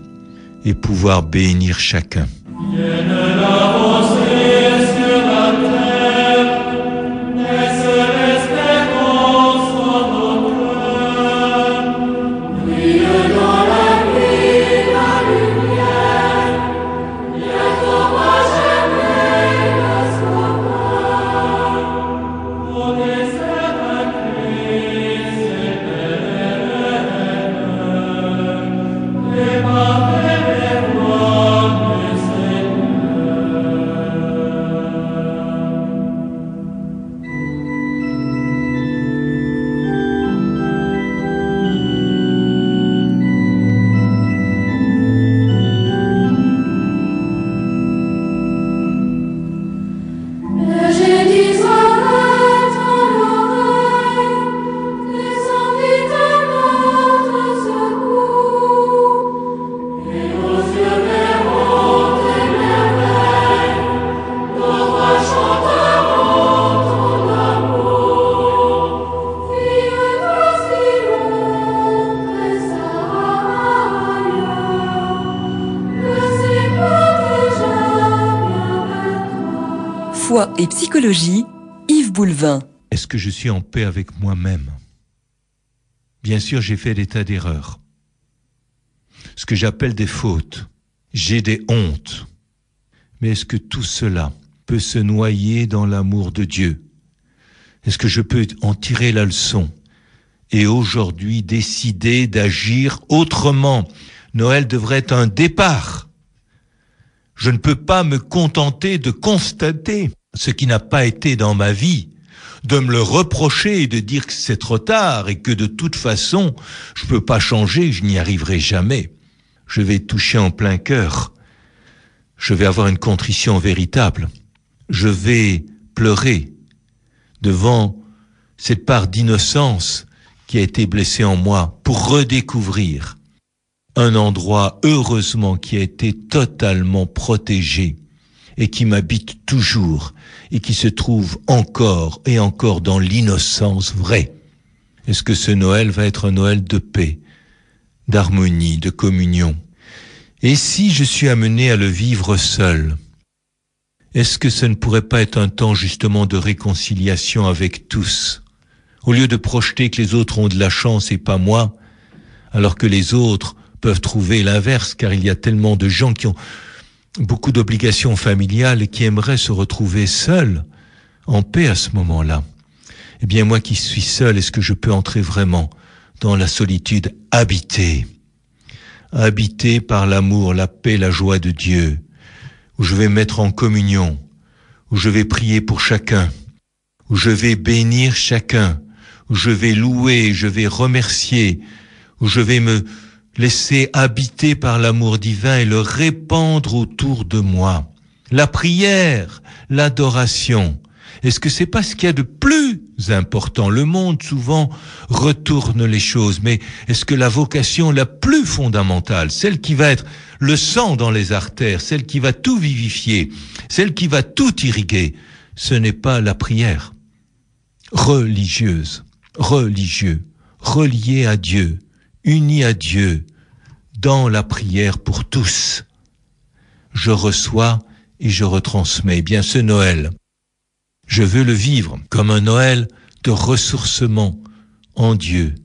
et pouvoir bénir chacun. Foi et psychologie, Yves Boulevin. Est-ce que je suis en paix avec moi-même? Bien sûr, j'ai fait des tas d'erreurs. Ce que j'appelle des fautes. J'ai des hontes. Mais est-ce que tout cela peut se noyer dans l'amour de Dieu? Est-ce que je peux en tirer la leçon et aujourd'hui décider d'agir autrement? Noël devrait être un départ. Je ne peux pas me contenter de constater ce qui n'a pas été dans ma vie de me le reprocher et de dire que c'est trop tard et que de toute façon, je peux pas changer, je n'y arriverai jamais. Je vais toucher en plein cœur. Je vais avoir une contrition véritable. Je vais pleurer devant cette part d'innocence qui a été blessée en moi pour redécouvrir un endroit, heureusement, qui a été totalement protégé et qui m'habite toujours et qui se trouve encore et encore dans l'innocence vraie. Est-ce que ce Noël va être un Noël de paix, d'harmonie, de communion? Et si je suis amené à le vivre seul, est-ce que ce ne pourrait pas être un temps justement de réconciliation avec tous? Au lieu de projeter que les autres ont de la chance et pas moi, alors que les autres peuvent trouver l'inverse, car il y a tellement de gens qui ont beaucoup d'obligations familiales et qui aimeraient se retrouver seuls, en paix à ce moment-là. Eh bien, moi qui suis seul, est-ce que je peux entrer vraiment dans la solitude habitée par l'amour, la paix, la joie de Dieu, où je vais mettre en communion, où je vais prier pour chacun, où je vais bénir chacun, où je vais louer, je vais remercier, où je vais me laisser habiter par l'amour divin et le répandre autour de moi. La prière, l'adoration, est-ce que c'est pas ce qu'il y a de plus important? Le monde souvent retourne les choses, mais est-ce que la vocation la plus fondamentale, celle qui va être le sang dans les artères, celle qui va tout vivifier, celle qui va tout irriguer, ce n'est pas la prière religieuse, religieux, relié à Dieu, unis à Dieu, dans la prière pour tous. Je reçois et je retransmets. Eh bien, ce Noël, je veux le vivre comme un Noël de ressourcement en Dieu,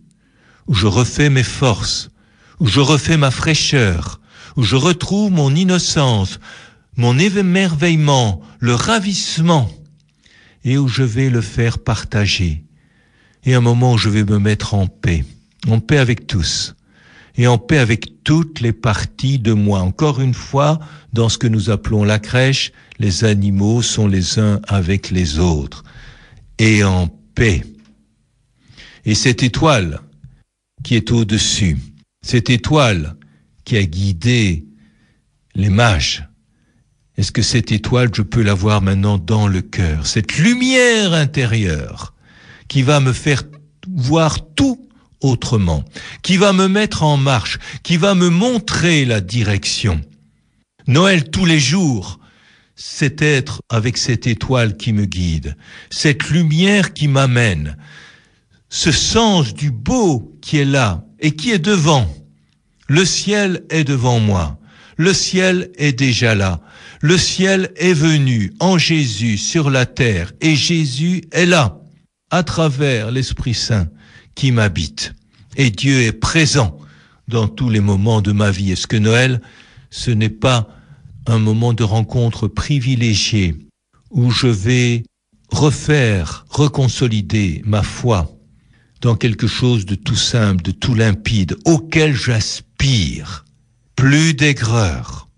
où je refais mes forces, où je refais ma fraîcheur, où je retrouve mon innocence, mon émerveillement, le ravissement, et où je vais le faire partager. Et un moment où je vais me mettre en paix avec tous, et en paix avec toutes les parties de moi. Encore une fois, dans ce que nous appelons la crèche, les animaux sont les uns avec les autres, et en paix. Et cette étoile qui est au-dessus, cette étoile qui a guidé les mages, est-ce que cette étoile, je peux l'avoir maintenant dans le cœur? Cette lumière intérieure qui va me faire voir tout autrement, qui va me mettre en marche, qui va me montrer la direction. Noël tous les jours, c'est être avec cette étoile qui me guide, cette lumière qui m'amène, ce sens du beau qui est là et qui est devant. Le ciel est devant moi, le ciel est déjà là, le ciel est venu en Jésus sur la terre et Jésus est là, à travers l'Esprit Saint qui m'habite. Et Dieu est présent dans tous les moments de ma vie. Est-ce que Noël, ce n'est pas un moment de rencontre privilégié où je vais reconsolider ma foi dans quelque chose de tout simple, de tout limpide, auquel j'aspire? Plus d'aigreur.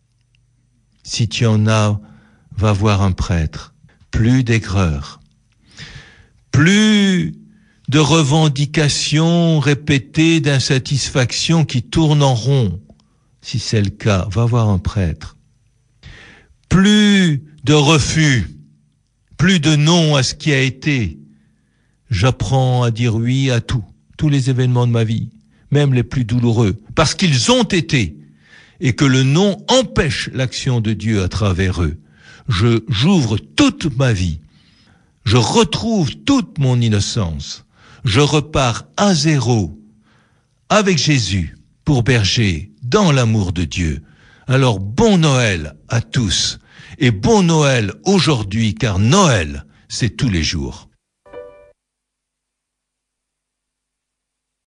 Si tu en as, va voir un prêtre. Plus d'aigreur. Plus de revendications répétées, d'insatisfaction qui tournent en rond. Si c'est le cas, va voir un prêtre. Plus de refus, plus de non à ce qui a été. J'apprends à dire oui à tout, tous les événements de ma vie, même les plus douloureux, parce qu'ils ont été, et que le non empêche l'action de Dieu à travers eux. J'ouvre toute ma vie, je retrouve toute mon innocence, je repars à zéro avec Jésus pour berger dans l'amour de Dieu. Alors bon Noël à tous et bon Noël aujourd'hui, car Noël, c'est tous les jours.